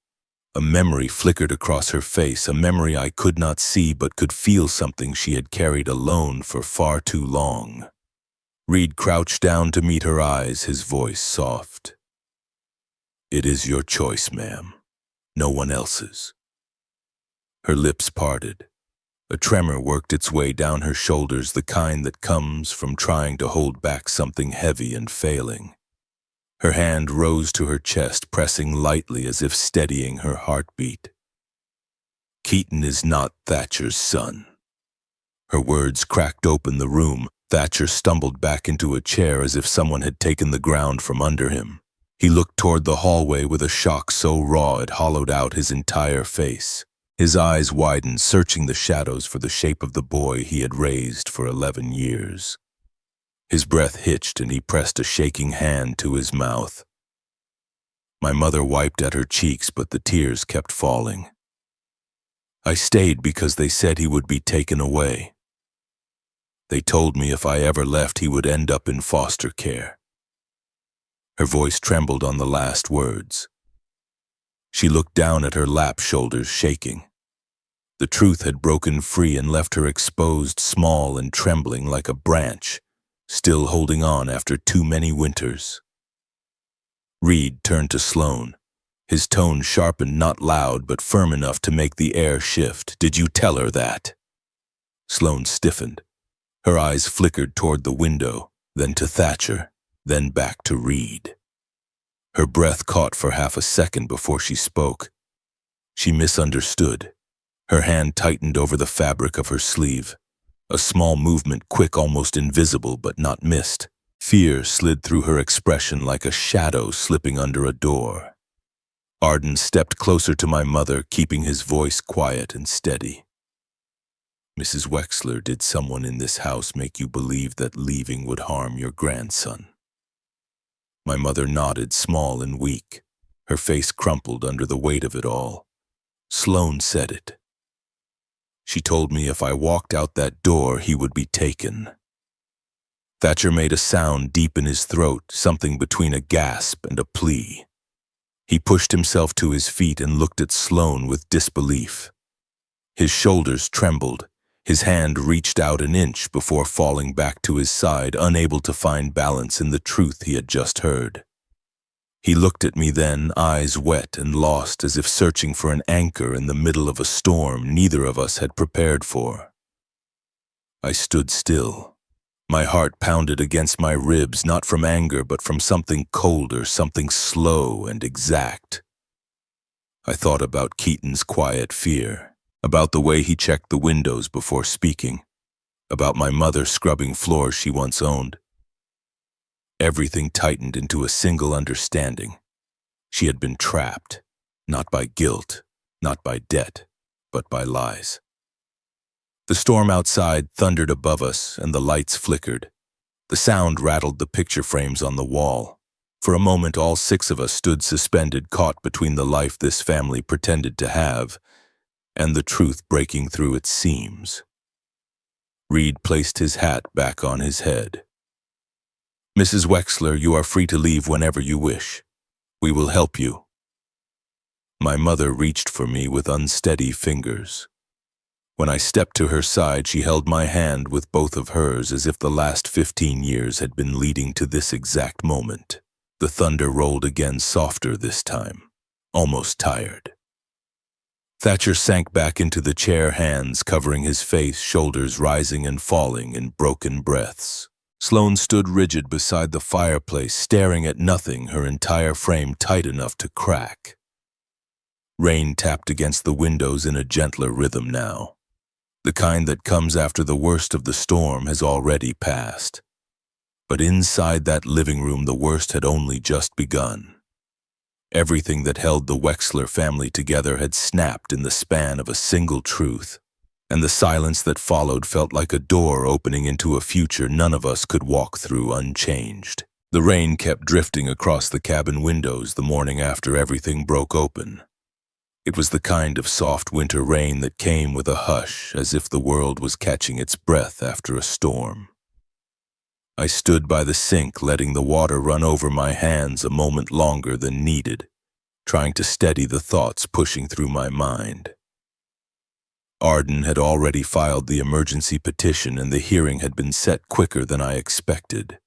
A memory flickered across her face, a memory I could not see but could feel, something she had carried alone for far too long. Reed crouched down to meet her eyes, his voice soft. "It is your choice, ma'am. No one else's." Her lips parted. A tremor worked its way down her shoulders, the kind that comes from trying to hold back something heavy and failing. Her hand rose to her chest, pressing lightly as if steadying her heartbeat. "Keaton is not Thatcher's son." Her words cracked open the room. Thatcher stumbled back into a chair as if someone had taken the ground from under him. He looked toward the hallway with a shock so raw it hollowed out his entire face. His eyes widened, searching the shadows for the shape of the boy he had raised for 11 years. His breath hitched and he pressed a shaking hand to his mouth. My mother wiped at her cheeks, but the tears kept falling. I stayed because they said he would be taken away. They told me if I ever left, he would end up in foster care. Her voice trembled on the last words. She looked down at her lap, shoulders shaking. The truth had broken free and left her exposed, small and trembling like a branch, still holding on after too many winters. Reed turned to Sloane, his tone sharpened, not loud but firm enough to make the air shift. "Did you tell her that?" Sloane stiffened. Her eyes flickered toward the window, then to Thatcher, then back to Reed. Her breath caught for half a second before she spoke. She misunderstood. Her hand tightened over the fabric of her sleeve. A small movement, quick, almost invisible, but not missed. Fear slid through her expression like a shadow slipping under a door. Arden stepped closer to my mother, keeping his voice quiet and steady. "Mrs. Wexler, did someone in this house make you believe that leaving would harm your grandson?" My mother nodded, small and weak. Her face crumpled under the weight of it all. Sloane said it. "She told me if I walked out that door, he would be taken." Thatcher made a sound deep in his throat, something between a gasp and a plea. He pushed himself to his feet and looked at Sloane with disbelief. His shoulders trembled. His hand reached out an inch before falling back to his side, unable to find balance in the truth he had just heard. He looked at me then, eyes wet and lost, as if searching for an anchor in the middle of a storm neither of us had prepared for. I stood still. My heart pounded against my ribs, not from anger, but from something colder, something slow and exact. I thought about Keaton's quiet fear, about the way he checked the windows before speaking, about my mother scrubbing floors she once owned. Everything tightened into a single understanding. She had been trapped, not by guilt, not by debt, but by lies. The storm outside thundered above us, and the lights flickered. The sound rattled the picture frames on the wall. For a moment, all six of us stood suspended, caught between the life this family pretended to have and the truth breaking through its seams. Reed placed his hat back on his head. "Mrs. Wexler, you are free to leave whenever you wish. We will help you." My mother reached for me with unsteady fingers. When I stepped to her side, she held my hand with both of hers as if the last 15 years had been leading to this exact moment. The thunder rolled again, softer this time, almost tired. Thatcher sank back into the chair, hands covering his face, shoulders rising and falling in broken breaths. Sloane stood rigid beside the fireplace, staring at nothing, her entire frame tight enough to crack. Rain tapped against the windows in a gentler rhythm now. The kind that comes after the worst of the storm has already passed. But inside that living room, the worst had only just begun. Everything that held the Wexler family together had snapped in the span of a single truth, and the silence that followed felt like a door opening into a future none of us could walk through unchanged. The rain kept drifting across the cabin windows the morning after everything broke open. It was the kind of soft winter rain that came with a hush, as if the world was catching its breath after a storm. I stood by the sink, letting the water run over my hands a moment longer than needed, trying to steady the thoughts pushing through my mind. Arden had already filed the emergency petition, and the hearing had been set quicker than I expected.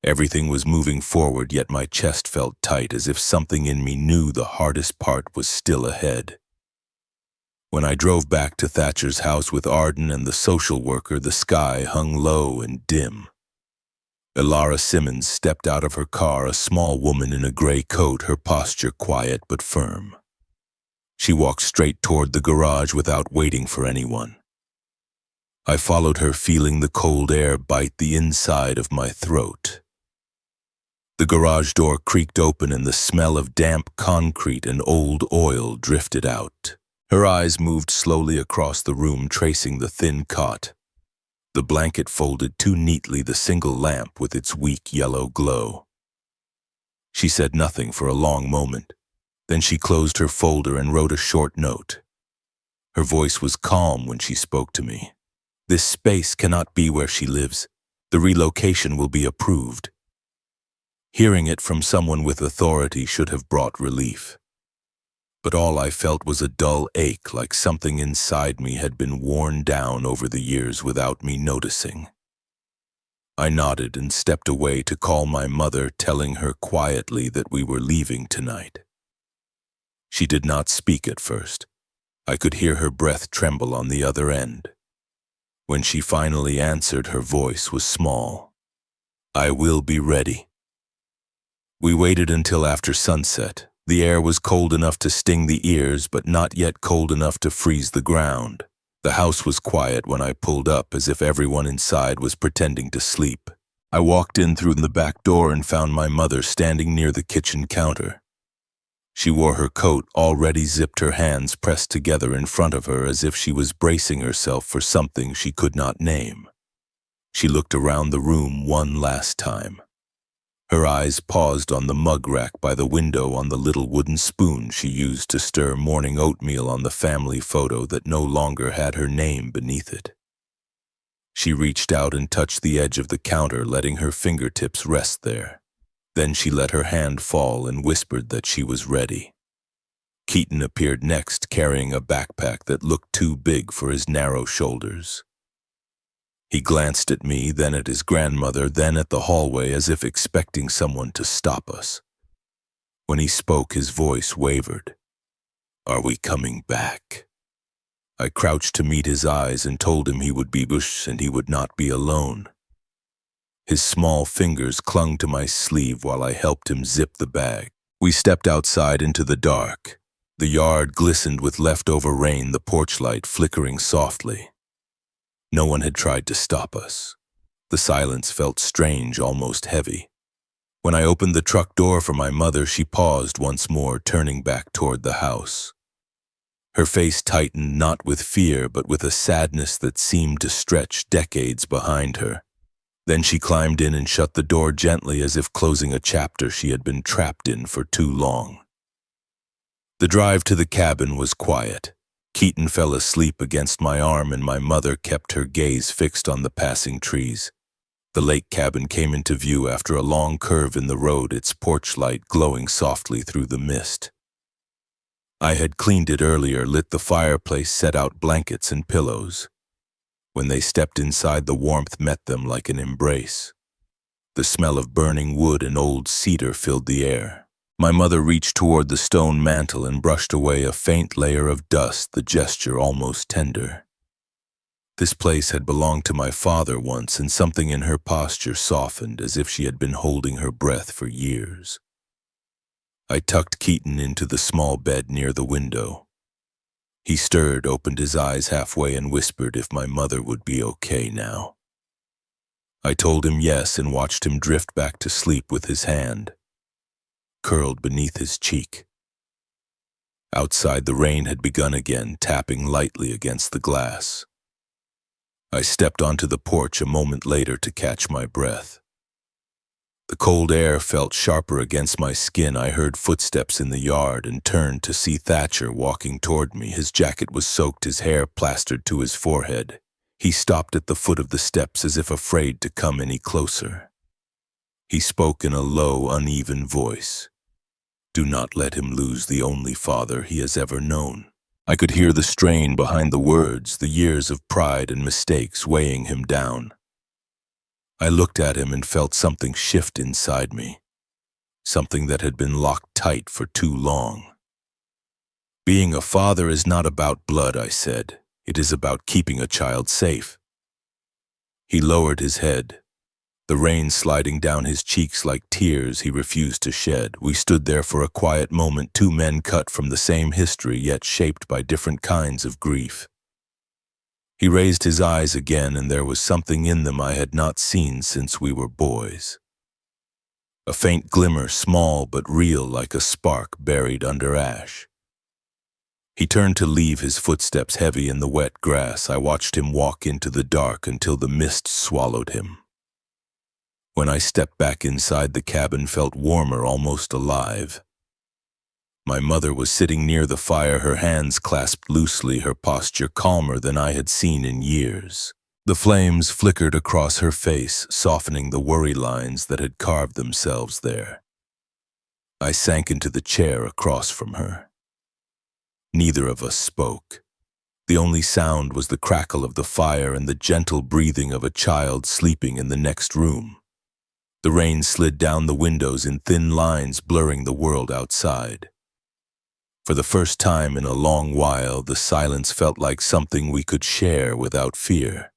Everything was moving forward, yet my chest felt tight, as if something in me knew the hardest part was still ahead. When I drove back to Thatcher's house with Arden and the social worker, the sky hung low and dim. Elara Simmons stepped out of her car, a small woman in a gray coat, her posture quiet but firm. She walked straight toward the garage without waiting for anyone. I followed her, feeling the cold air bite the inside of my throat. The garage door creaked open and the smell of damp concrete and old oil drifted out. Her eyes moved slowly across the room, tracing the thin cot. the blanket folded too neatly, the single lamp with its weak yellow glow. She said nothing for a long moment. Then she closed her folder and wrote a short note. Her voice was calm when she spoke to me. This space cannot be where she lives. The relocation will be approved. Hearing it from someone with authority should have brought relief. But all I felt was a dull ache, like something inside me had been worn down over the years without me noticing. I nodded and stepped away to call my mother, telling her quietly that we were leaving tonight. She did not speak at first. I could hear her breath tremble on the other end. When she finally answered, her voice was small. "I will be ready." We waited until after sunset. The air was cold enough to sting the ears, but not yet cold enough to freeze the ground. The house was quiet when I pulled up, as if everyone inside was pretending to sleep. I walked in through the back door and found my mother standing near the kitchen counter. She wore her coat, already zipped, her hands pressed together in front of her as if she was bracing herself for something she could not name. She looked around the room one last time. Her eyes paused on the mug rack by the window, on the little wooden spoon she used to stir morning oatmeal, on the family photo that no longer had her name beneath it. She reached out and touched the edge of the counter, letting her fingertips rest there. Then she let her hand fall and whispered that she was ready. Keaton appeared next, carrying a backpack that looked too big for his narrow shoulders. He glanced at me, then at his grandmother, then at the hallway, as if expecting someone to stop us. When he spoke, his voice wavered. "Are we coming back?" I crouched to meet his eyes and told him he would be bush and he would not be alone. His small fingers clung to my sleeve while I helped him zip the bag. We stepped outside into the dark. The yard glistened with leftover rain, the porch light flickering softly. No one had tried to stop us. The silence felt strange, almost heavy. When I opened the truck door for my mother, she paused once more, turning back toward the house. Her face tightened, not with fear, but with a sadness that seemed to stretch decades behind her. Then she climbed in and shut the door gently, as if closing a chapter she had been trapped in for too long. The drive to the cabin was quiet. Keaton fell asleep against my arm, and my mother kept her gaze fixed on the passing trees. The lake cabin came into view after a long curve in the road, its porch light glowing softly through the mist. I had cleaned it earlier, lit the fireplace, set out blankets and pillows. When they stepped inside, the warmth met them like an embrace. The smell of burning wood and old cedar filled the air. My mother reached toward the stone mantel and brushed away a faint layer of dust, the gesture almost tender. This place had belonged to my father once, and something in her posture softened, as if she had been holding her breath for years. I tucked Keaton into the small bed near the window. He stirred, opened his eyes halfway, and whispered if my mother would be okay now. I told him yes and watched him drift back to sleep with his hand curled beneath his cheek. Outside, the rain had begun again, tapping lightly against the glass. I stepped onto the porch a moment later to catch my breath. The cold air felt sharper against my skin. I heard footsteps in the yard and turned to see Thatcher walking toward me. His jacket was soaked, his hair plastered to his forehead. He stopped at the foot of the steps as if afraid to come any closer. He spoke in a low, uneven voice. "Do not let him lose the only father he has ever known." I could hear the strain behind the words, the years of pride and mistakes weighing him down. I looked at him and felt something shift inside me, something that had been locked tight for too long. "Being a father is not about blood," I said. "It is about keeping a child safe." He lowered his head, the rain sliding down his cheeks like tears he refused to shed. We stood there for a quiet moment, two men cut from the same history, yet shaped by different kinds of grief. He raised his eyes again, and there was something in them I had not seen since we were boys. A faint glimmer, small but real, like a spark buried under ash. He turned to leave, his footsteps heavy in the wet grass. I watched him walk into the dark until the mist swallowed him. When I stepped back inside, the cabin felt warmer, almost alive. My mother was sitting near the fire, her hands clasped loosely, her posture calmer than I had seen in years. The flames flickered across her face, softening the worry lines that had carved themselves there. I sank into the chair across from her. Neither of us spoke. The only sound was the crackle of the fire and the gentle breathing of a child sleeping in the next room. The rain slid down the windows in thin lines, blurring the world outside. For the first time in a long while, the silence felt like something we could share without fear.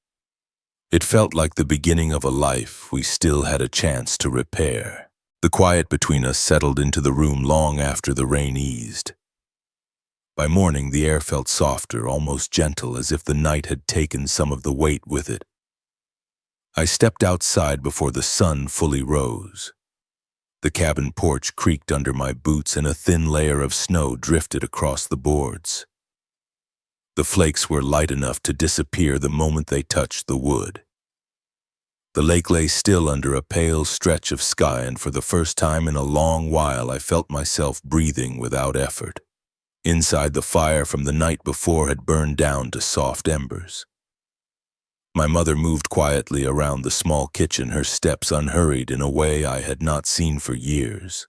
It felt like the beginning of a life we still had a chance to repair. The quiet between us settled into the room long after the rain eased. By morning, the air felt softer, almost gentle, as if the night had taken some of the weight with it. I stepped outside before the sun fully rose. The cabin porch creaked under my boots and a thin layer of snow drifted across the boards. The flakes were light enough to disappear the moment they touched the wood. The lake lay still under a pale stretch of sky, and for the first time in a long while I felt myself breathing without effort. Inside, the fire from the night before had burned down to soft embers. My mother moved quietly around the small kitchen, her steps unhurried in a way I had not seen for years.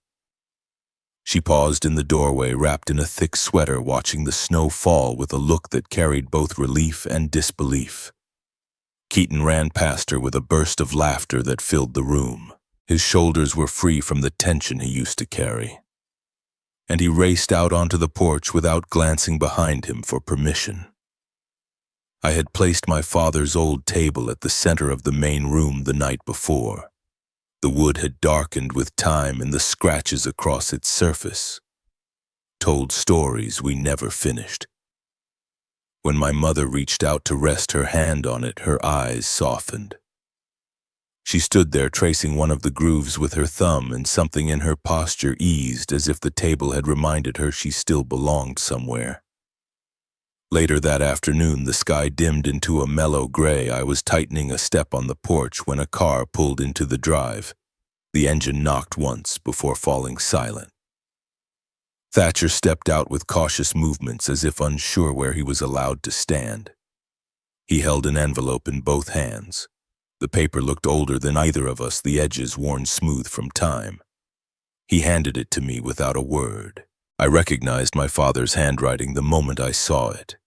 She paused in the doorway, wrapped in a thick sweater, watching the snow fall with a look that carried both relief and disbelief. Keaton ran past her with a burst of laughter that filled the room. His shoulders were free from the tension he used to carry, and he raced out onto the porch without glancing behind him for permission. I had placed my father's old table at the center of the main room the night before. The wood had darkened with time, and the scratches across its surface told stories we never finished. When my mother reached out to rest her hand on it, her eyes softened. She stood there, tracing one of the grooves with her thumb, and something in her posture eased, as if the table had reminded her she still belonged somewhere. Later that afternoon, the sky dimmed into a mellow gray. I was tightening a step on the porch when a car pulled into the drive. The engine knocked once before falling silent. Thatcher stepped out with cautious movements, as if unsure where he was allowed to stand. He held an envelope in both hands. The paper looked older than either of us, the edges worn smooth from time. He handed it to me without a word. I recognized my father's handwriting the moment I saw it.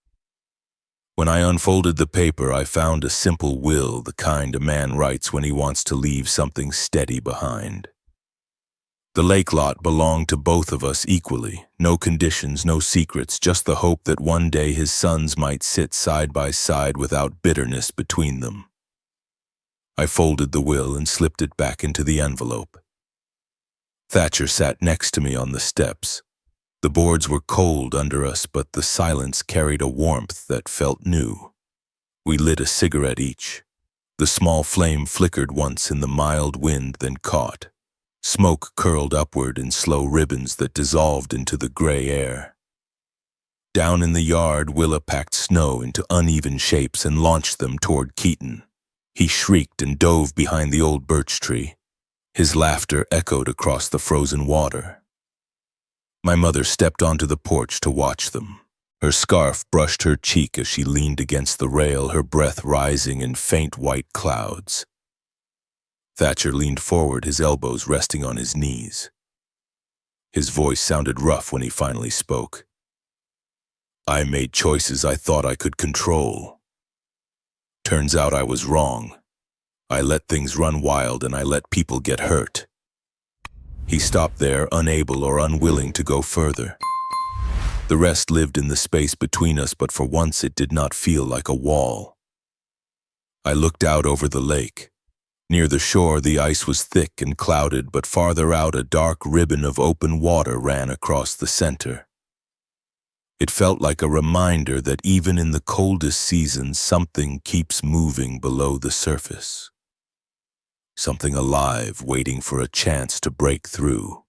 When I unfolded the paper, I found a simple will, the kind a man writes when he wants to leave something steady behind. The lake lot belonged to both of us equally. No conditions, no secrets, just the hope that one day his sons might sit side by side without bitterness between them. I folded the will and slipped it back into the envelope. Thatcher sat next to me on the steps. The boards were cold under us, but the silence carried a warmth that felt new. We lit a cigarette each. The small flame flickered once in the mild wind, then caught. Smoke curled upward in slow ribbons that dissolved into the gray air. Down in the yard, Willa packed snow into uneven shapes and launched them toward Keaton. He shrieked and dove behind the old birch tree. His laughter echoed across the frozen water. My mother stepped onto the porch to watch them. Her scarf brushed her cheek as she leaned against the rail, her breath rising in faint white clouds. Thatcher leaned forward, his elbows resting on his knees. His voice sounded rough when he finally spoke. I made choices I thought I could control. Turns out I was wrong. I let things run wild and I let people get hurt. He stopped there, unable or unwilling to go further. The rest lived in the space between us, but for once it did not feel like a wall. I looked out over the lake. Near the shore, the ice was thick and clouded, but farther out, a dark ribbon of open water ran across the center. It felt like a reminder that even in the coldest seasons, something keeps moving below the surface. Something alive, waiting for a chance to break through.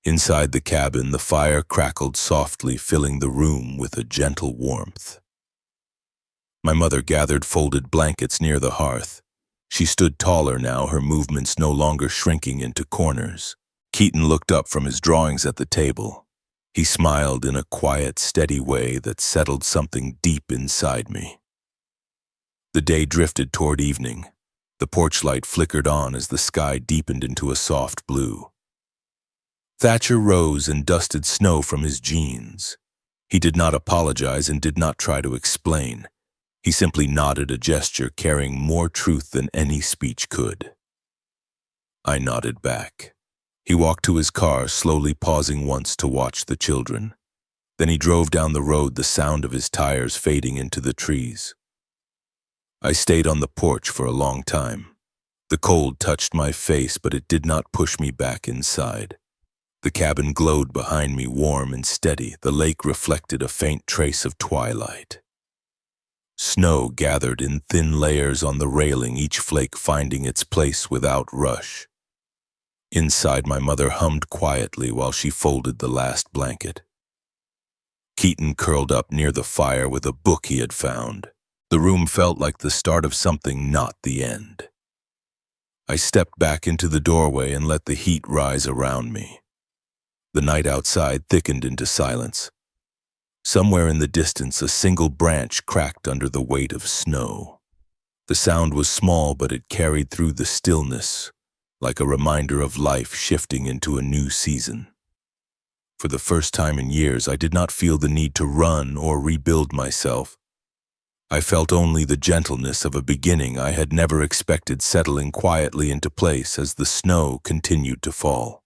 Inside the cabin, the fire crackled softly, filling the room with a gentle warmth. My mother gathered folded blankets near the hearth. She stood taller now, her movements no longer shrinking into corners. Keaton looked up from his drawings at the table. He smiled in a quiet, steady way that settled something deep inside me. The day drifted toward evening. The porch light flickered on as the sky deepened into a soft blue. Thatcher rose and dusted snow from his jeans. He did not apologize and did not try to explain. He simply nodded, a gesture carrying more truth than any speech could. I nodded back. He walked to his car, slowly pausing once to watch the children. Then he drove down the road, the sound of his tires fading into the trees. I stayed on the porch for a long time. The cold touched my face, but it did not push me back inside. The cabin glowed behind me, warm and steady. The lake reflected a faint trace of twilight. Snow gathered in thin layers on the railing, each flake finding its place without rush. Inside, my mother hummed quietly while she folded the last blanket. Keaton curled up near the fire with a book he had found. The room felt like the start of something, not the end. I stepped back into the doorway and let the heat rise around me. The night outside thickened into silence. Somewhere in the distance, a single branch cracked under the weight of snow. The sound was small, but it carried through the stillness, like a reminder of life shifting into a new season. For the first time in years, I did not feel the need to run or rebuild myself. I felt only the gentleness of a beginning I had never expected settling quietly into place as the snow continued to fall.